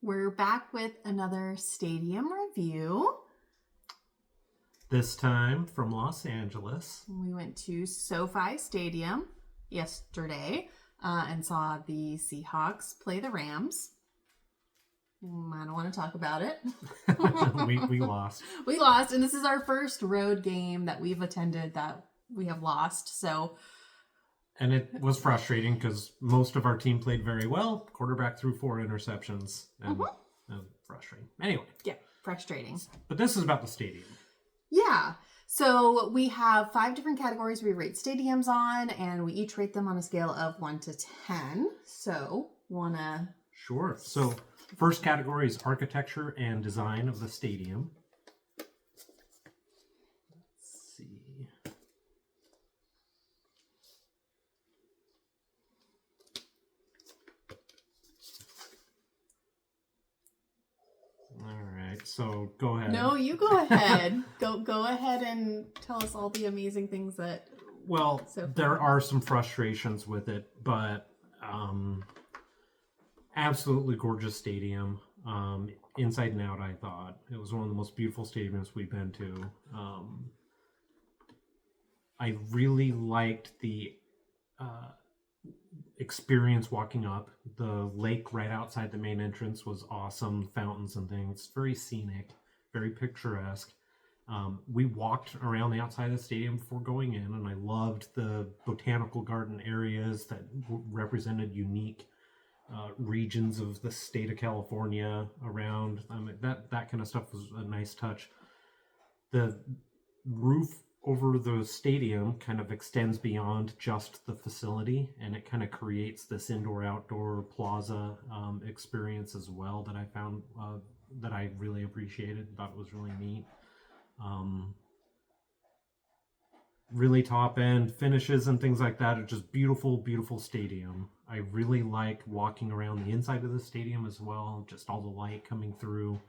We're back with another stadium review. This time from Los Angeles. We went to SoFi Stadium yesterday and saw the Seahawks play the Rams. I don't want to talk about it. we lost. We lost, and this is our first road game that we've attended that we have lost. And it was frustrating because most of our team played very well. Quarterback threw 4 interceptions. And frustrating. Anyway. Yeah, frustrating. But this is about the stadium. Yeah. So we have 5 different categories we rate stadiums on, and we each rate them on a scale of 1 to 10. So, wanna... Sure. So, first category is architecture and design of the stadium. Let's see. All right. So, go ahead. No, you go ahead. Go ahead and tell us all the amazing things that... Well, there are some frustrations with it, but absolutely gorgeous stadium. Inside and out, I thought. It was one of the most beautiful stadiums we've been to. I really liked the experience walking up. The lake right outside the main entrance was awesome. Fountains and things. Very scenic. Very picturesque. We walked around the outside of the stadium before going in, and I loved the botanical garden areas that represented unique regions of the state of California around. That kind of stuff was a nice touch. The roof over the stadium kind of extends beyond just the facility, and it kind of creates this indoor-outdoor plaza experience as well that I found that I really appreciated. Thought it was really neat. Really top end finishes and things like that are just beautiful, beautiful stadium. I really like walking around the inside of the stadium as well, just all the light coming through.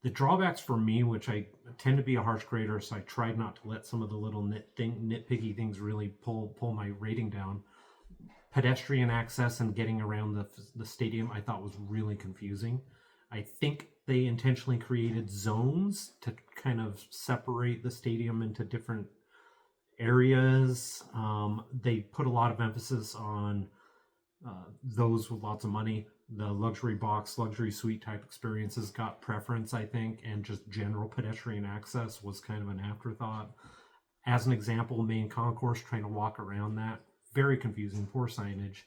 The drawbacks for me, which I tend to be a harsh grader, so I tried not to let some of the little nitpicky things really pull my rating down. Pedestrian access and getting around the stadium I thought was really confusing. I think they intentionally created zones to kind of separate the stadium into different areas. They put a lot of emphasis on those with lots of money. The luxury box, luxury suite type experiences got preference, I think, and just general pedestrian access was kind of an afterthought. As an example, main concourse, trying to walk around that, very confusing, poor signage.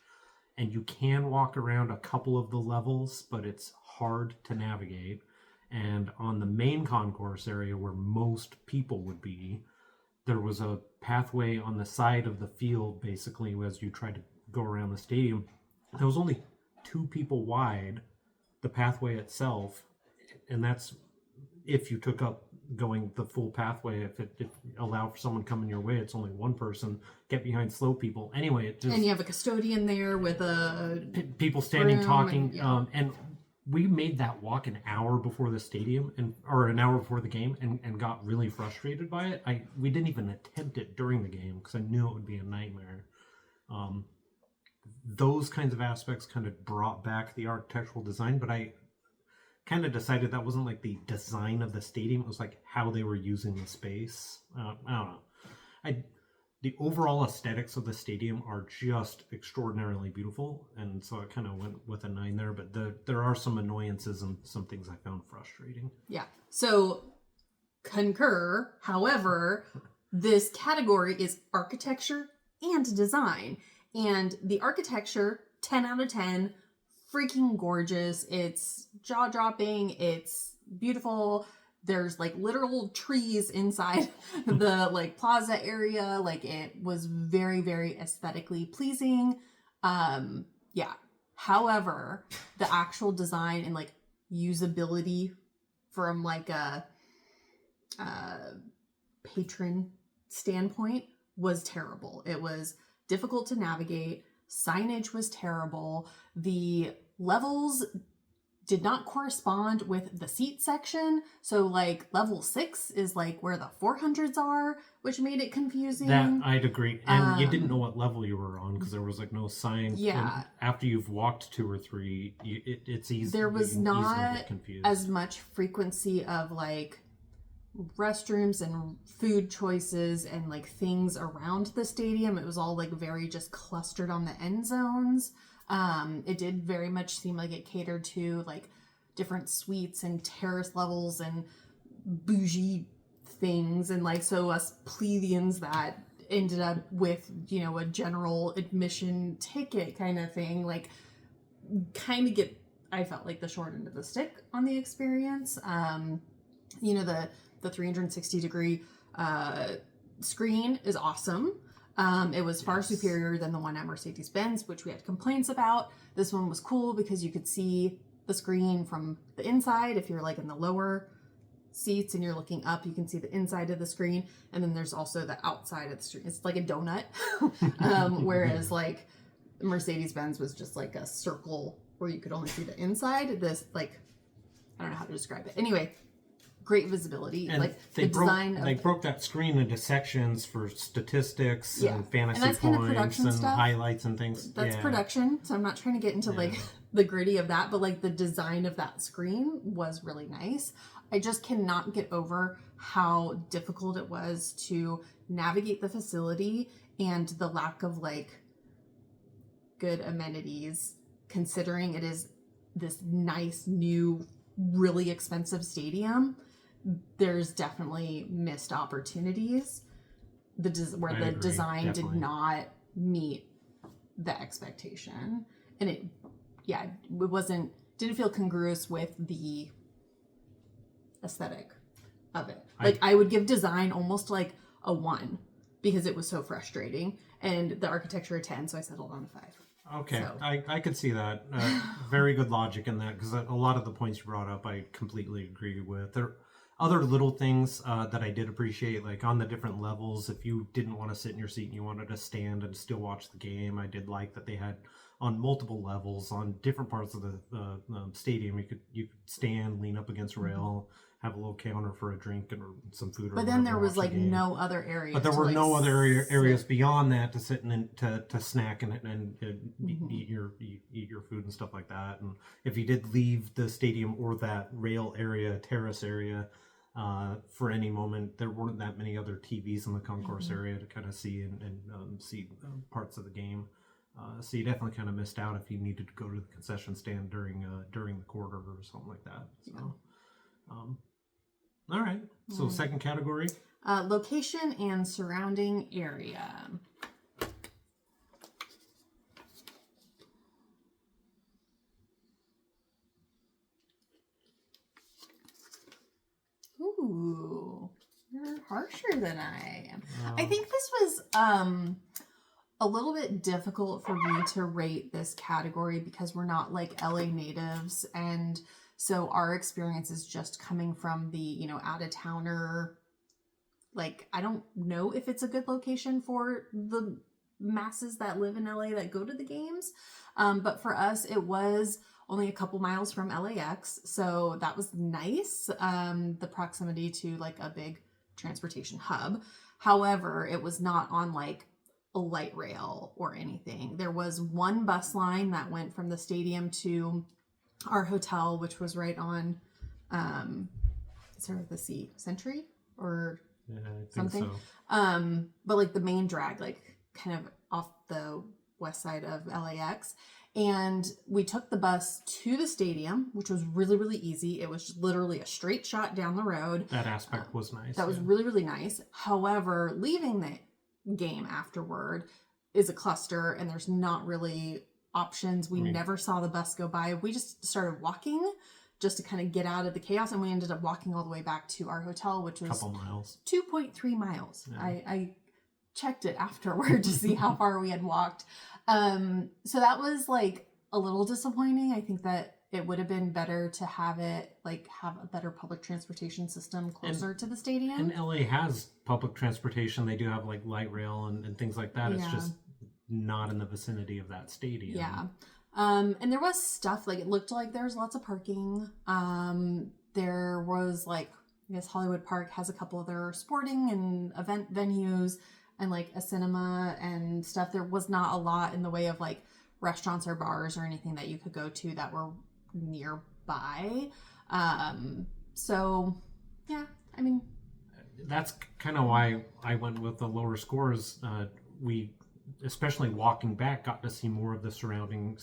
And you can walk around a couple of the levels, but it's hard to navigate. And on the main concourse area where most people would be, there was a pathway on the side of the field, basically, as you tried to go around the stadium. There was only 2 people wide, the pathway itself, and that's if you took up going the full pathway. If it allowed for someone coming your way, it's only 1 person. Get behind slow people. Anyway, it just... And you have a custodian there with a... people standing, talking, and, and we made that walk an hour before the stadium, or an hour before the game, and got really frustrated by it. We didn't even attempt it during the game because I knew it would be a nightmare. Those kinds of aspects kind of brought back the architectural design, but I kind of decided that wasn't like the design of the stadium. It was like how they were using the space. I don't know. The overall aesthetics of the stadium are just extraordinarily beautiful, and so I kind of went with a 9 there, but there are some annoyances and some things I found frustrating. Yeah. So, concur. However, this category is architecture and design. And the architecture, 10 out of 10, freaking gorgeous. It's jaw-dropping. It's beautiful. There's like literal trees inside the like plaza area. Like it was very, very aesthetically pleasing. Yeah. However, the actual design and like usability from like a patron standpoint was terrible. It was difficult to navigate. Signage was terrible. The levels did not correspond with the seat section. So like level 6 is like where the 400s are, which made it confusing. That I'd agree. And you didn't know what level you were on because there was like no sign. Yeah. And after you've walked 2 or 3, it's easy. There was not confused. as much frequency of like restrooms and food choices and like things around the stadium. It was all like very just clustered on the end zones. It did very much seem like it catered to like different suites and terrace levels and bougie things. And like, so us plebeians that ended up with, you know, a general admission ticket kind of thing, like kind of I felt like the short end of the stick on the experience. You know, the 360 degree, screen is awesome. It was far superior than the one at Mercedes-Benz, which we had complaints about. This one was cool because you could see the screen from the inside. If you're like in the lower seats and you're looking up, you can see the inside of the screen. And then there's also the outside of the screen. It's like a donut. Whereas like Mercedes-Benz was just like a circle where you could only see the inside. This, like, I don't know how to describe it. Anyway, great visibility. And like they they broke that screen into sections for statistics and fantasy and that's kind of points production and stuff. highlights and things. That's production, so I'm not trying to get into like the gritty of that, but like the design of that screen was really nice. I just cannot get over how difficult it was to navigate the facility and the lack of like good amenities, considering it is this nice new really expensive stadium. There's definitely missed opportunities where the design definitely did not meet the expectation, and it didn't feel congruous with the aesthetic of it. Like I would give design almost like a 1 because it was so frustrating, and the architecture a 10, so I settled on a 5. Okay, So. I could see that. Very good logic in that, because a lot of the points you brought up, I completely agree with. There are other little things that I did appreciate, like on the different levels. If you didn't want to sit in your seat and you wanted to stand and still watch the game, I did like that they had on multiple levels on different parts of the stadium. You could stand, lean up against a rail, have a little counter for a drink and some food. But then there was like no other areas. But there were no other areas beyond that to sit and to snack and eat your food and stuff like that. And if you did leave the stadium or that rail area, terrace area, for any moment, there weren't that many other TVs in the concourse area to kind of see and see parts of the game. So you definitely kind of missed out if you needed to go to the concession stand during the quarter or something like that. So. All right. So second category? Location and surrounding area. Ooh, you're harsher than I am. I think this was a little bit difficult for me to rate this category because we're not like LA natives, and so our experience is just coming from the, you know, out-of-towner. Like, I don't know if it's a good location for the masses that live in LA that go to the games. But for us, it was only a couple miles from LAX. So that was nice. The proximity to like a big transportation hub. However, it was not on like a light rail or anything. There was one bus line that went from the stadium to our hotel, which was right on, sort of the Century or something. So. But like the main drag, like kind of off the west side of LAX. And we took the bus to the stadium, which was really, really easy. It was just literally a straight shot down the road. That aspect was nice. That was really, really nice. However, leaving the game afterward is a cluster, and there's not really options. We never saw the bus go by. We just started walking just to kind of get out of the chaos, and we ended up walking all the way back to our hotel, which was a couple miles. 2.3 miles. Yeah. I checked it afterward to see how far we had walked. So that was like a little disappointing. I think that it would have been better to have a better public transportation system closer to the stadium. And LA has public transportation. They do have like light rail and things like that. Yeah. It's just not in the vicinity of that stadium. Yeah. And there was stuff, like, it looked like there was lots of parking. There was, like, I guess Hollywood Park has a couple of their sporting and event venues and, like, a cinema and stuff. There was not a lot in the way of, like, restaurants or bars or anything that you could go to that were nearby. So, yeah, I mean... That's kind of why I went with the lower scores. We, especially walking back, got to see more of the surrounding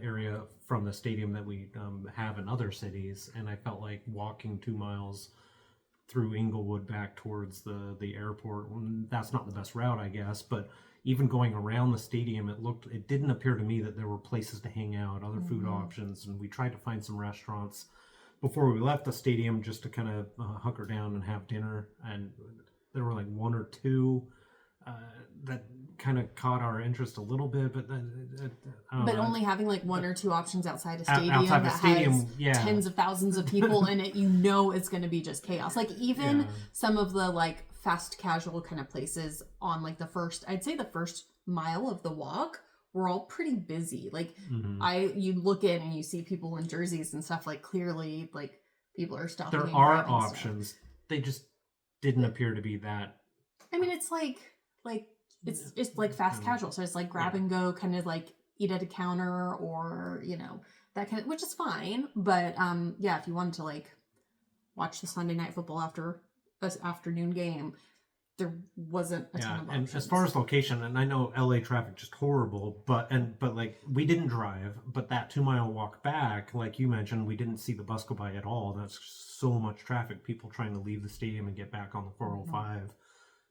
area from the stadium that we have in other cities, and I felt like walking 2 miles through Inglewood back towards the airport, that's not the best route, I guess, but even going around the stadium, it didn't appear to me that there were places to hang out, other food options, and we tried to find some restaurants before we left the stadium just to kind of hunker down and have dinner, and there were like one or two that kind of caught our interest a little bit, but only having like one or two options outside a stadium outside that the stadium, has tens of thousands of people in it, it's going to be just chaos. Like even some of the like fast casual kind of places on like the first mile of the walk were all pretty busy. Like you look in and you see people in jerseys and stuff, like clearly like people are stopping. There are options. Stuff. They just didn't appear to be that. I mean, it's like it's like fast casual. So it's like grab and go, kind of like eat at a counter or, that kind of, which is fine. But if you wanted to like watch the Sunday night football after this afternoon game, there wasn't a ton of options. And as far as location, and I know LA traffic just horrible, but like we didn't drive, but that 2 mile walk back, like you mentioned, we didn't see the bus go by at all. That's so much traffic, people trying to leave the stadium and get back on the 405.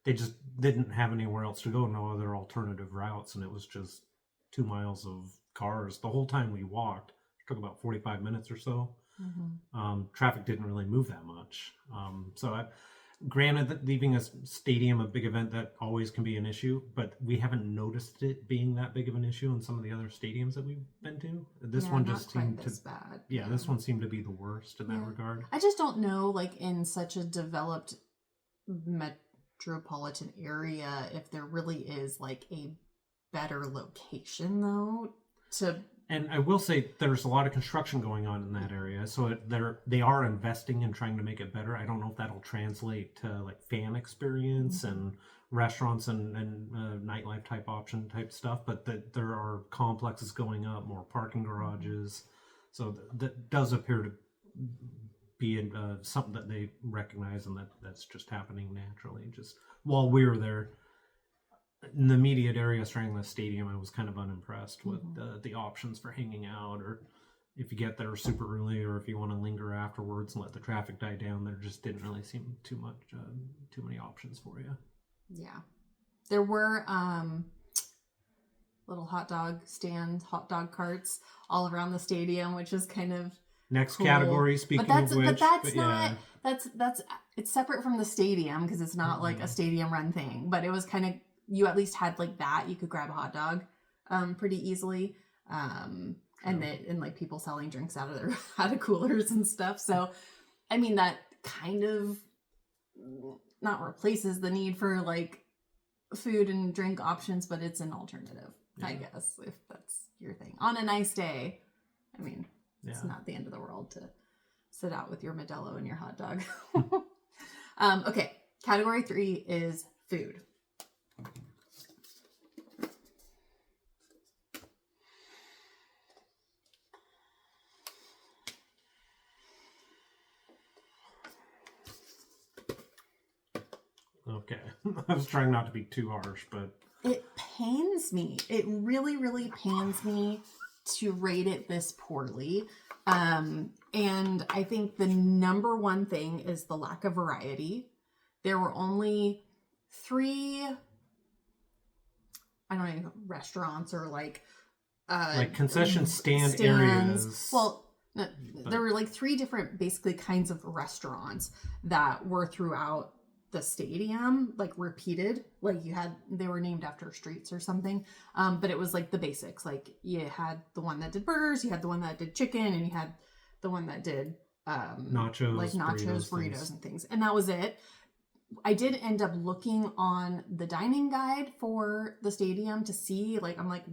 They just didn't have anywhere else to go, no other alternative routes, and it was just 2 miles of cars the whole time we walked. It took about 45 minutes or so. Traffic didn't really move that much. Granted that leaving a stadium, a big event, that always can be an issue, but we haven't noticed it being that big of an issue in some of the other stadiums that we've been to. This one just seemed bad. Yeah, this one seemed to be the worst in that regard. I just don't know, like in such a developed metropolitan area, if there really is like a better location though to. And I will say there's a lot of construction going on in that area, so they are investing in trying to make it better. I don't know if that'll translate to like fan experience and restaurants and nightlife type stuff, but there are complexes going up, more parking garages, so that does appear to be something that they recognize, and that's just happening naturally. Just while we were there, in the immediate area surrounding the stadium, I was kind of unimpressed with the options for hanging out, or if you get there super early, or if you want to linger afterwards and let the traffic die down. There just didn't really seem too many options for you. Yeah, there were little hot dog stands, hot dog carts all around the stadium, which is kind of next cool. category. Speaking of which, that's it's separate from the stadium because it's not like a stadium run thing, but it was kind of. You at least had like that. You could grab a hot dog pretty easily. And like people selling drinks out of coolers and stuff. So, I mean, that kind of not replaces the need for like food and drink options, but it's an alternative, I guess, if that's your thing. On a nice day, I mean, it's not the end of the world to sit out with your Modelo and your hot dog. Okay, category 3 is food. Okay. I was trying not to be too harsh, but... It pains me. It really, really pains me to rate it this poorly. And I think the number one thing is the lack of variety. There were only 3, I don't know, restaurants or like concession stands. Areas. Well, there were like 3 different basically kinds of restaurants that were throughout the stadium, like repeated, like they were named after streets or something, but it was like the basics. Like you had the one that did burgers, you had the one that did chicken, and you had the one that did nachos, burritos and things, and that was it. I did end up looking on the dining guide for the stadium to see, like, I'm like,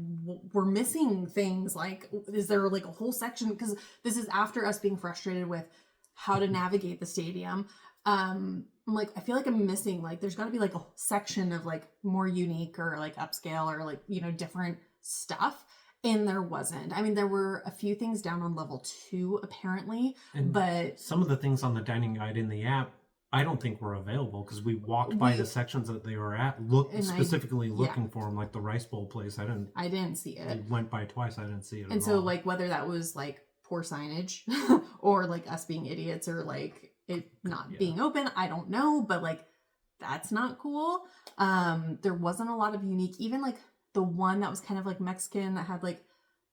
we're missing things. Like, is there like a whole section? Because this is after us being frustrated with how to navigate the stadium. I'm like, I feel like I'm missing, like, there's got to be like a section of like more unique or like upscale or like, you know, different stuff. And there wasn't. I mean, there were a few things down on level 2 apparently, And but some of the things on the dining guide in the app, I don't think were available because we walked by the sections that they were at, specifically looking for them, like the rice bowl place. I didn't see it. I went by twice. I didn't see it. And so, like, whether that was like poor signage or like us being idiots or like it not being open, I don't know. But like, that's not cool. There wasn't a lot of unique, even like the one that was kind of like Mexican that had like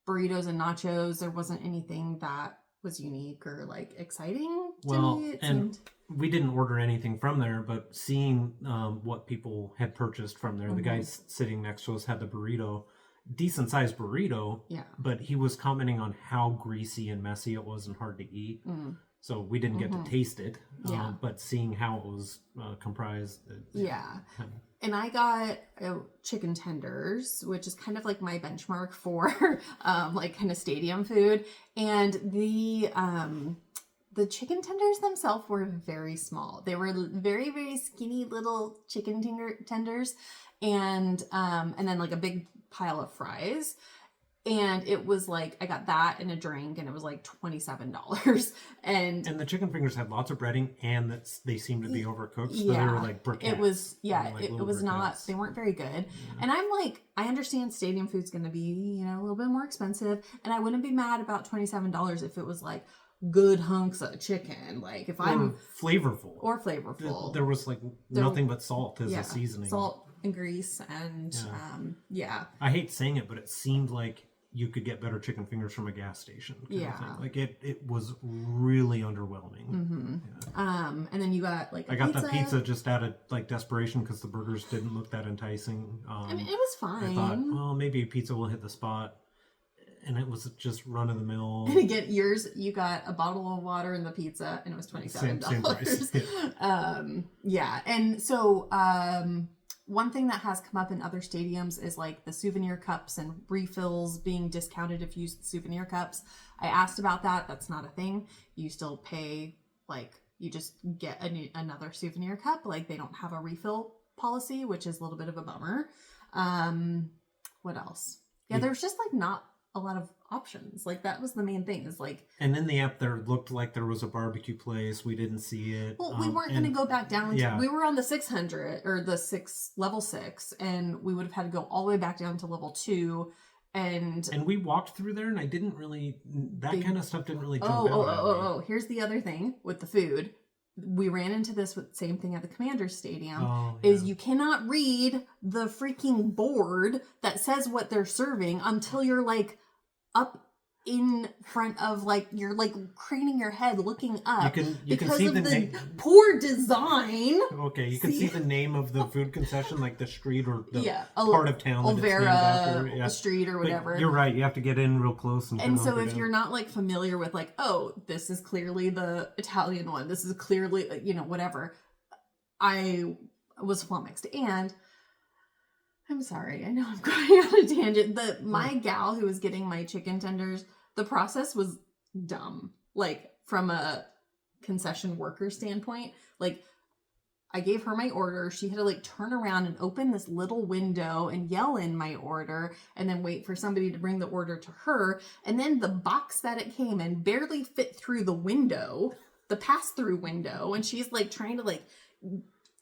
burritos and nachos. There wasn't anything that was unique or like exciting to me. We didn't order anything from there, but seeing what people had purchased from there, the guy sitting next to us had the burrito, decent sized burrito, but he was commenting on how greasy and messy it was and hard to eat. So we didn't get to taste it, but seeing how it was comprised. And I got chicken tenders, which is kind of like my benchmark for like kind of stadium food. And the chicken tenders themselves were very small. They were very, very skinny little chicken tenders, and then like a big pile of fries. And it was like, I got that and a drink, and it was like $27. And the chicken fingers had lots of breading, and they seemed to be overcooked. So they were like briquettes. It was, it was not, they weren't very good. And I'm like, I understand stadium food's going to be, you know, a little bit more expensive. And I wouldn't be mad about $27 if it was like good hunks of chicken. Like if I'm flavorful. There was like nothing but salt as a seasoning. Salt and grease and I hate saying it, but it seemed like you could get better chicken fingers from a gas station. Like it was really underwhelming. And then you got like I got the pizza just out of like desperation because the burgers didn't look that enticing. I mean, it was fine. I thought, well, maybe a pizza will hit the spot. And it was just run of the mill. And again, yours, you got a bottle of water and the pizza, and it was $27. Same price. And so one thing that has come up in other stadiums is like the souvenir cups and refills being discounted if you use the souvenir cups. I asked about that. That's not a thing. You still pay, like, you just get another souvenir cup. Like, they don't have a refill policy, which is a little bit of a bummer. What else? Yeah, there's just like not a lot of options. Like, that was the main thing, is like, and in the app there looked like there was a barbecue place. We didn't see it. Well, we weren't going to go back down. We were on the 600 or the level 6, and we would have had to go all the way back down to level 2. And we walked through there, and I didn't really, kind of stuff didn't really jump out. Here's the other thing with the food. We ran into this with same thing at the Commander's Stadium, is you cannot read the freaking board that says what they're serving until you're like up in front of, like, you're like craning your head looking up. You can see the poor design. Okay, you can see the name of the food concession, like the street or the part of town that it's named after. Street or whatever. But you're right, you have to get in real close. And so if you're not like familiar with like, oh, this is clearly the Italian one, this is clearly, you know, whatever, I was flummoxed. And I'm sorry, I know I'm going on a tangent. My gal who was getting my chicken tenders, the process was dumb. Like, from a concession worker standpoint, like, I gave her my order. She had to like turn around and open this little window and yell in my order, and then wait for somebody to bring the order to her. And then the box that it came in barely fit through the window, the pass-through window. And she's like trying to like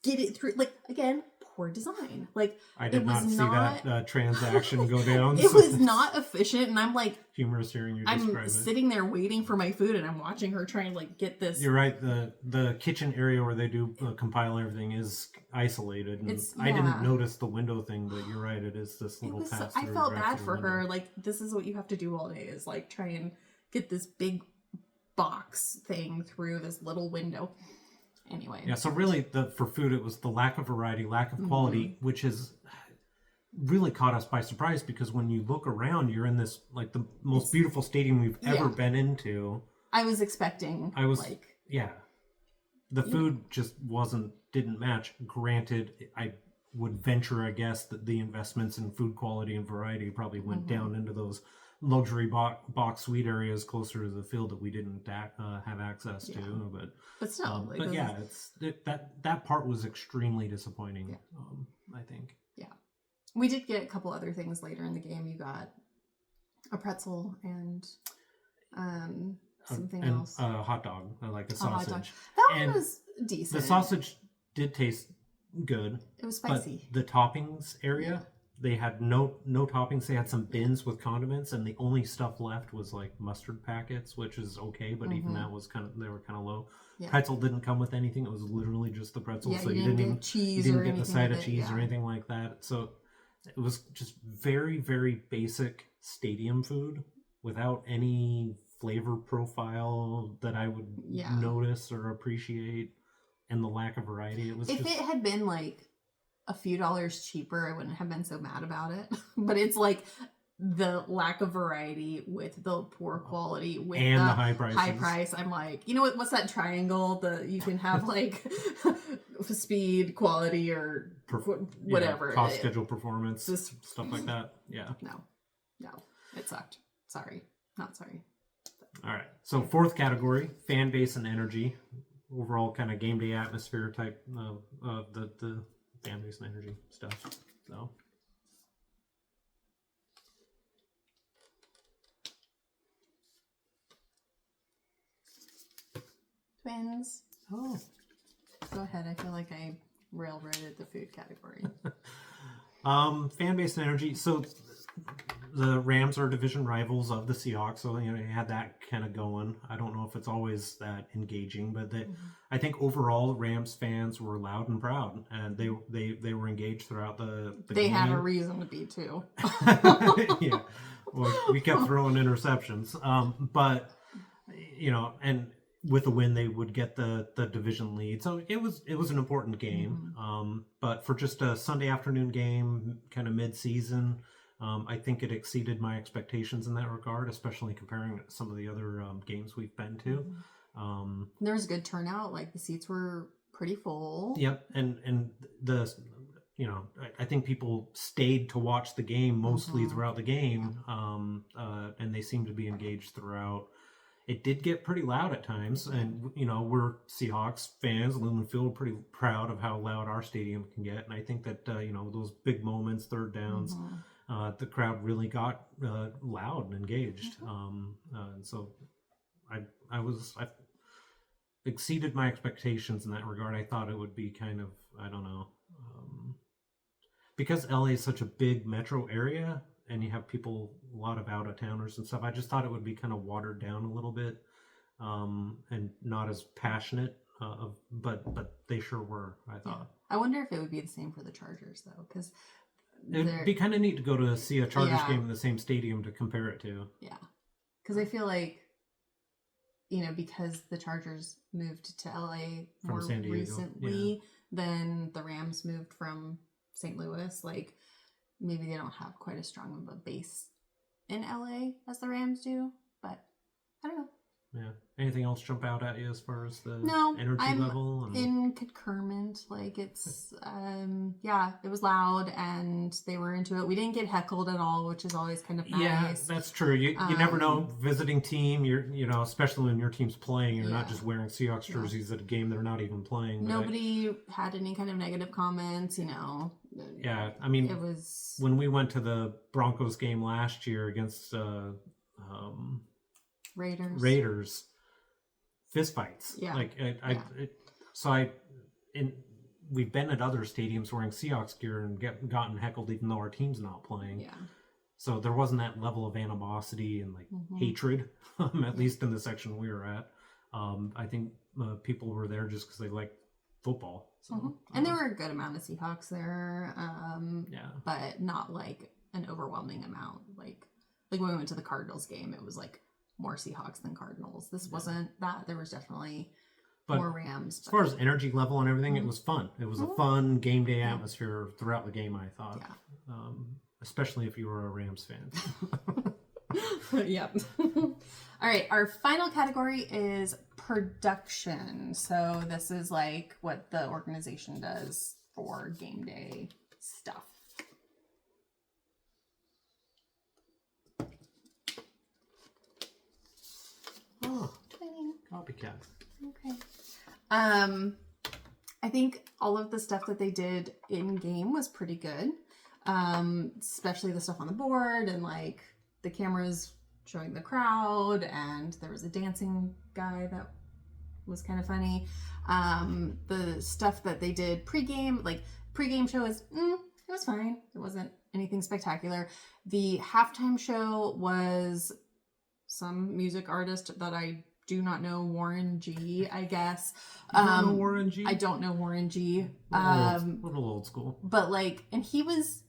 get it through, like, again, poor design. Like, I did not see that transaction go down. It was not efficient, and I'm like, humorous hearing you describe it. I'm sitting there waiting for my food, and I'm watching her trying to like get this. You're right. The kitchen area where they do compile everything is isolated. And I didn't notice the window thing, but you're right. It is this little pass. I felt bad for her. Like, this is what you have to do all day, is like try and get this big box thing through this little window. Anyway. Yeah, so really, for food, it was the lack of variety, lack of quality, which has really caught us by surprise, because when you look around, you're in this, like, the most beautiful stadium we've ever been into. I was expecting, The food just didn't match. Granted, I would venture a guess that the investments in food quality and variety probably went down into those luxury box suite areas closer to the field that we didn't have access to. But still, that part was extremely disappointing. I think. Yeah, we did get a couple other things later in the game. You got a pretzel and something else. A hot dog, like a sausage. That one was decent. The sausage did taste good. It was spicy. But the toppings area, they had no toppings. They had some bins with condiments, and the only stuff left was like mustard packets, which is okay, but even that was they were kind of low. Yeah. Pretzel didn't come with anything. It was literally just the pretzel. So you didn't get cheese, you didn't get the side of cheese or anything like that. So it was just very, very basic stadium food without any flavor profile that I would notice or appreciate, and the lack of variety. It was if it had been like a few dollars cheaper, I wouldn't have been so mad about it. But it's like the lack of variety with the poor quality with and the high price. I'm like, you know what? What's that triangle? You can have like speed, quality, or whatever. Cost, schedule, performance, stuff like that. Yeah. No, it sucked. Sorry, not sorry. All right. So fourth category, fan base and energy. Overall kind of game day atmosphere type of the fan base and energy stuff. So Twins. Oh. Go ahead. I feel like I railroaded the food category. Fan base and energy. So the Rams are division rivals of the Seahawks, so you had that kind of going. I don't know if it's always that engaging, but I think overall Rams fans were loud and proud, and they were engaged throughout the They game. had a reason to be too. Yeah, well, we kept throwing interceptions, but and with a win they would get the division lead, so it was an important game. But for just a Sunday afternoon game, kind of mid-season. I think it exceeded my expectations in that regard, especially comparing it to some of the other games we've been to. There was a good turnout; like the seats were pretty full. Yep, and I think people stayed to watch the game mostly throughout the game, and they seemed to be engaged throughout. It did get pretty loud at times, and we're Seahawks fans. Lumen Field, pretty proud of how loud our stadium can get, and I think that those big moments, third downs. The crowd really got loud and engaged, and so I exceeded my expectations in that regard. I thought it would be kind of, I don't know, because LA is such a big metro area, and you have people, a lot of out of towners and stuff. I just thought it would be kind of watered down a little bit, and not as passionate. But they sure were. I thought. I wonder if it would be the same for the Chargers though, because. It'd be kind of neat to go to see a Chargers game in the same stadium to compare it to. Yeah. Because I feel like, because the Chargers moved to LA more recently than the Rams moved from St. Louis, like maybe they don't have quite as strong of a base in LA as the Rams do. But I don't know. Yeah. Anything else jump out at you as far as the energy I'm level? In concurrent. Like it's, it was loud and they were into it. We didn't get heckled at all, which is always kind of nice. Yeah, that's true. You never know. Visiting team, especially when your team's playing, you're not just wearing Seahawks jerseys at a game they're not even playing. Nobody had any kind of negative comments, Yeah, I mean, it was when we went to the Broncos game last year against Raiders, fist fights. Yeah. We've been at other stadiums wearing Seahawks gear and gotten heckled even though our team's not playing. Yeah. So there wasn't that level of animosity and hatred, at least in the section we were at. I think people were there just because they liked football. So, and there were a good amount of Seahawks there, but not like an overwhelming amount. Like when we went to the Cardinals game, it was like more Seahawks than Cardinals. This wasn't that. There was definitely more Rams. As far as energy level and everything, it was fun. It was a fun game day atmosphere throughout the game, I thought. Yeah. Especially if you were a Rams fan. Yep. All right. Our final category is production. So this is like what the organization does for game day stuff. Oh, Twinning. copycat. Okay. I think all of the stuff that they did in game was pretty good. Especially the stuff on the board and like the cameras showing the crowd, and there was a dancing guy that was kind of funny. The stuff that they did pregame, like pregame show is, it was fine. It wasn't anything spectacular. The halftime show was some music artist that I do not know, Warren G, I guess. You don't know Warren G? I don't know Warren G. A little old school. But like, and he was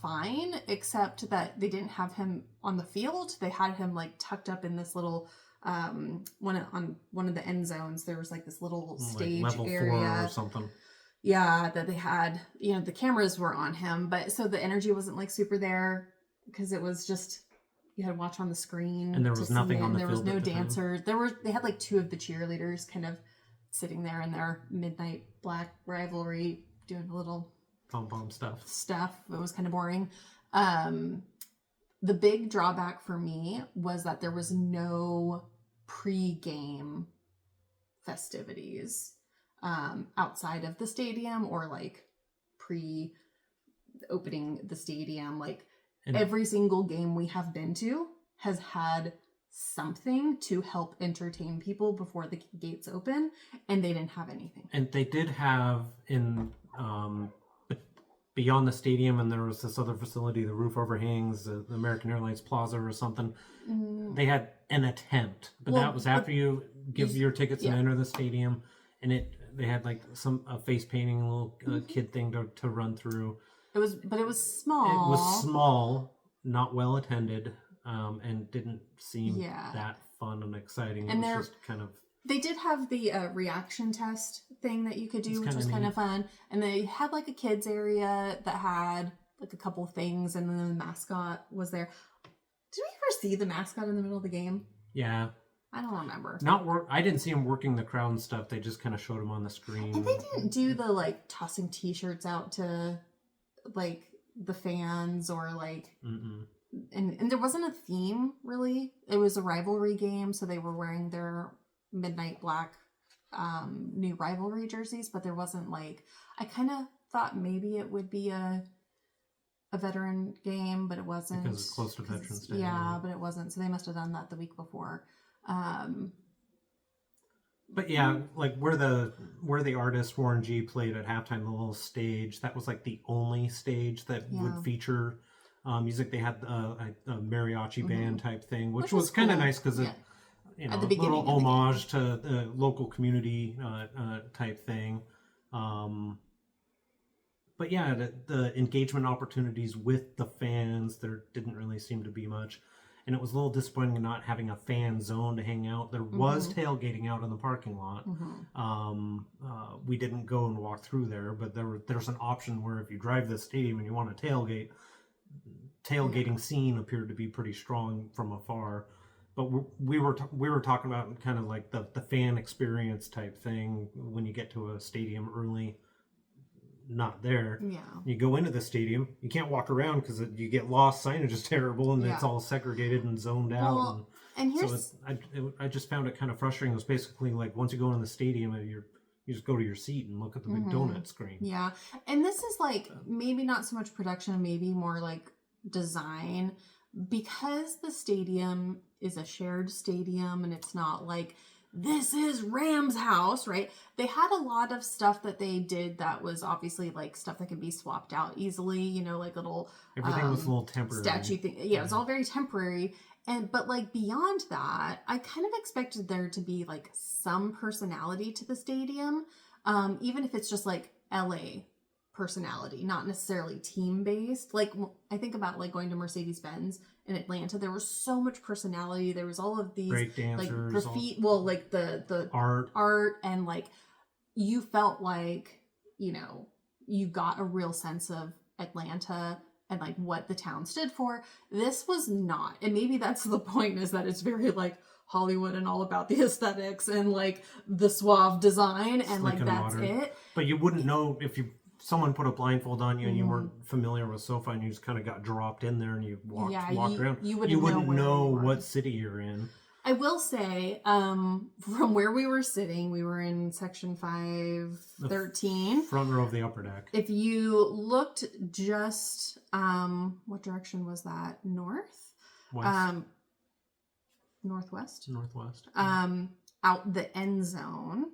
fine, except that they didn't have him on the field. They had him like tucked up in this little on one of the end zones. There was like this little stage like level area 4 or something. Yeah, that they had, the cameras were on him, but so the energy wasn't like super there because it was just, you had to watch on the screen. And there was nothing on the field. There was no dancer. They had like 2 of the cheerleaders kind of sitting there in their midnight black rivalry doing a little pom-pom stuff. It was kind of boring. The big drawback for me was that there was no pre-game festivities outside of the stadium or like pre-opening the stadium. Like every single game we have been to has had something to help entertain people before the gates open, and they didn't have anything. And they did have in beyond the stadium, and there was this other facility, the roof overhangs, the American Airlines Plaza or something. They had an attempt, but that was after you give your tickets and enter the stadium, and they had like a face painting, a little kid thing to run through. It was small. It was small, not well attended, and didn't seem that fun and exciting. And it was just kind of. They did have the reaction test thing that you could do, which was kind of fun. And they had like a kids area that had like a couple things, and then the mascot was there. Did we ever see the mascot in the middle of the game? Yeah. I don't remember. I didn't see him working the crowd and stuff. They just kind of showed him on the screen. And they didn't do the like tossing t-shirts out to like the fans or like... And there wasn't a theme really. It was a rivalry game, so they were wearing their midnight black new rivalry jerseys, but there wasn't like, I kind of thought maybe it would be a veteran game, but it wasn't, because it's close to Veterans Day. Yeah, but it wasn't, so they must have done that the week before. But yeah, like where the artist Warren G played at halftime, the little stage, that was like the only stage that would feature music. They had a mariachi band type thing, which was kind of nice because a little homage to the local community type thing. But yeah, the engagement opportunities with the fans, there didn't really seem to be much. And it was a little disappointing not having a fan zone to hang out. There was tailgating out in the parking lot. We didn't go and walk through there, but there's an option where if you drive the stadium and you want to tailgating scene appeared to be pretty strong from afar. But we were talking about kind of like the fan experience type thing when you get to a stadium early. Not there. Yeah. You go into the stadium, you can't walk around because you get lost. Signage is terrible, and it's all segregated and zoned out. And here's I just found it kind of frustrating. It was basically like once you go in the stadium, you just go to your seat and look at the big donut screen. Yeah, and this is like maybe not so much production, maybe more like design, because the stadium is a shared stadium and it's not like this is Ram's house, right? They had a lot of stuff that they did that was obviously like stuff that could be swapped out easily, like little everything was a little temporary statue thing. Yeah, it was all very temporary. But like beyond that, I kind of expected there to be like some personality to the stadium, even if it's just like LA personality, not necessarily team based. Like I think about like going to Mercedes-Benz in Atlanta, there was so much personality. There was all of these break dancers, like graffiti, like the art, and like you felt like you got a real sense of Atlanta and like what the town stood for. This was not, and maybe that's the point, is that it's very like Hollywood and all about the aesthetics and like the suave design and Slick like and that's modern. it. But you wouldn't know if someone put a blindfold on you and you weren't familiar with SoFi and you just kind of got dropped in there and you walked around. You wouldn't know you what city you're in. I will say, from where we were sitting, we were in section 513. Front row of the upper deck. If you looked just, what direction was that? North? West. Northwest? Northwest. Out the end zone,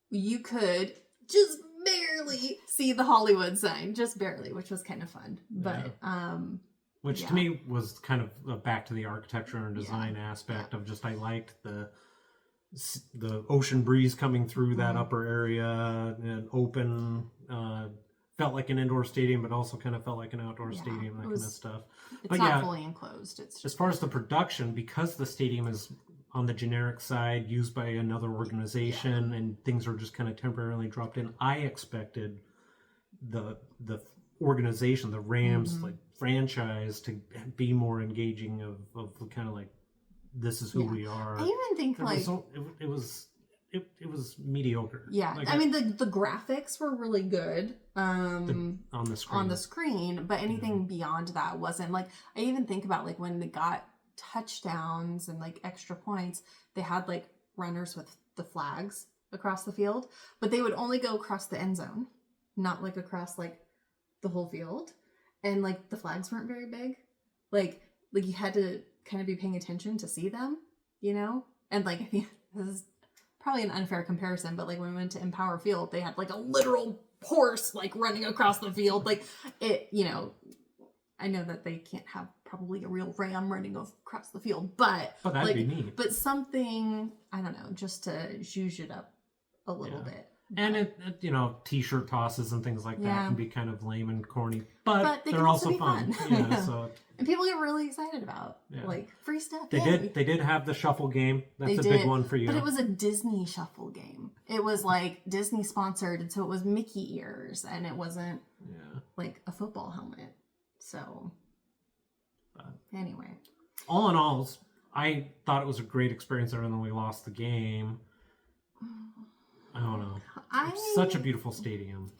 you could just barely see the Hollywood sign. Just barely, which was kind of fun. But, which to me was kind of back to the architecture and design aspect of just I liked the ocean breeze coming through that upper area and open. Felt like an indoor stadium, but also kind of felt like an outdoor stadium, that kind of stuff. It's not fully enclosed. It's just as far as the production, because the stadium is on the generic side, used by another organization, and things are just kind of temporarily dropped in. I expected the organization, the Rams like franchise, to be more engaging of kind of like, this is who we are. I even think it was mediocre. Yeah, like, I mean the graphics were really good on the screen, but anything beyond that wasn't. Like, I even think about like when they got touchdowns and like extra points, they had like runners with the flags across the field, but they would only go across the end zone, not like across like the whole field. And like the flags weren't very big. Like you had to kind of be paying attention to see them, you know? And like, I think this is probably an unfair comparison, but like when we went to Empower Field, they had like a literal horse like running across the field. Like it, you know, I know that they can't have probably a real ram running across the field, but that'd like, be neat. But something, I don't know, just to zhuzh it up a little bit. And it, you know, t-shirt tosses and things like that can be kind of lame and corny, but they they're can also be fun. Yeah, so and people get really excited about like free stuff. They did have the shuffle game. That's a big one for you. But it was a Disney shuffle game. It was like Disney sponsored, and so it was Mickey ears, and it wasn't like a football helmet. So anyway, all in all, I thought it was a great experience. Other than we lost the game. I don't know. It's such a beautiful stadium.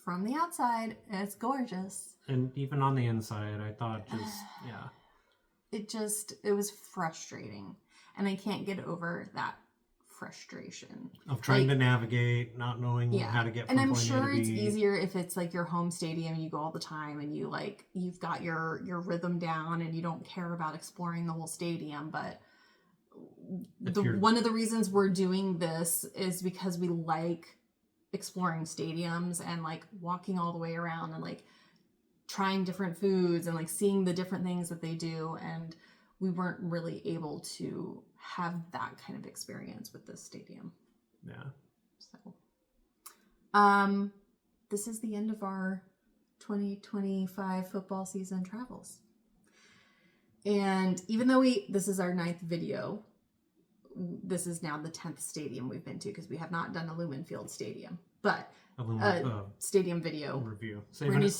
From the outside, it's gorgeous. And even on the inside, I thought it was frustrating. And I can't get over that frustration. Of trying to navigate, not knowing how to get from point A to B. And I'm sure it's easier if it's like your home stadium and you go all the time and you've got your rhythm down and you don't care about exploring the whole stadium, but one of the reasons we're doing this is because we like exploring stadiums and like walking all the way around and like trying different foods and like seeing the different things that they do, and we weren't really able to have that kind of experience with this stadium. So this is the end of our 2025 football season travels. And even though this is our 9th video, this is now the 10th stadium we've been to, because we have not done a Lumen Field stadium, but stadium video review. Saving it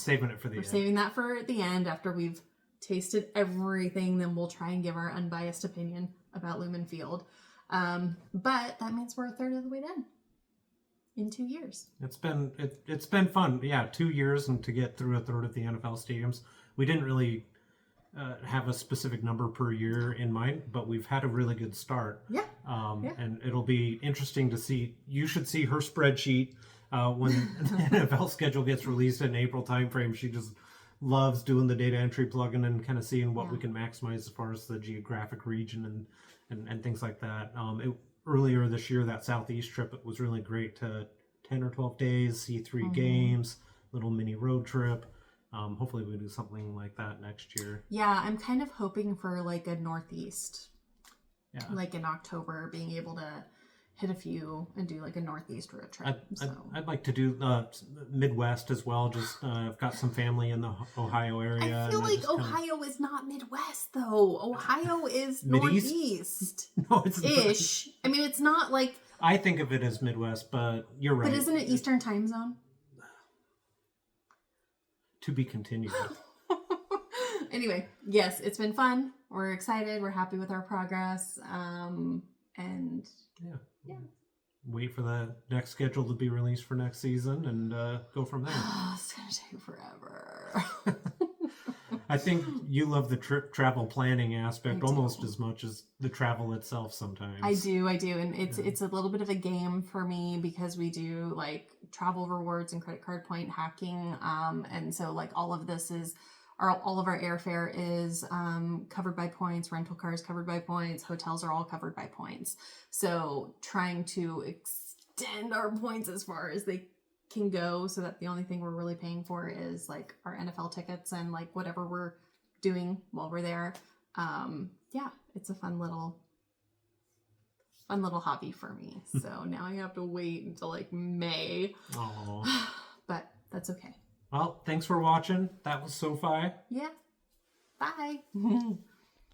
for the end. We're saving that for the end after we've tasted everything. Then we'll try and give our unbiased opinion about Lumen Field. But that means we're a third of the way done in 2 years. It's been fun. Yeah, 2 years, and to get through a third of the NFL stadiums. We didn't really have a specific number per year in mind, but we've had a really good start. And it'll be interesting to see. You should see her spreadsheet when the NFL schedule gets released in April timeframe. She just loves doing the data entry plugin and kind of seeing what we can maximize as far as the geographic region and things like that. Earlier this year, that Southeast trip, it was really great to 10 or 12 days, see 3 games, little mini road trip. Hopefully we do something like that next year. Yeah, I'm kind of hoping for like a Northeast. Like in October, being able to hit a few and do like a Northeast road trip. I'd like to do Midwest as well. Just I've got some family in the Ohio area. I feel like Ohio is not Midwest though. Ohio is Northeast. No, it's ish. I mean, it's not like. I think of it as Midwest, but you're right. But isn't it Eastern time zone? To be continued. Anyway, yes, it's been fun. We're excited. We're happy with our progress. And yeah. Wait for the next schedule to be released for next season and go from there. It's going to take forever. I think you love the travel planning aspect almost as much as the travel itself sometimes. I do. And it's a little bit of a game for me because we do like travel rewards and credit card point hacking. And so like all of this is, all of our airfare is covered by points, rental cars covered by points, hotels are all covered by points. So trying to extend our points as far as they can go so that the only thing we're really paying for is like our NFL tickets and like whatever we're doing while we're there. Yeah, it's a fun little hobby for me. So now I have to wait until like May. Oh. But that's okay. Well, thanks for watching. That was SoFi. Yeah. Bye.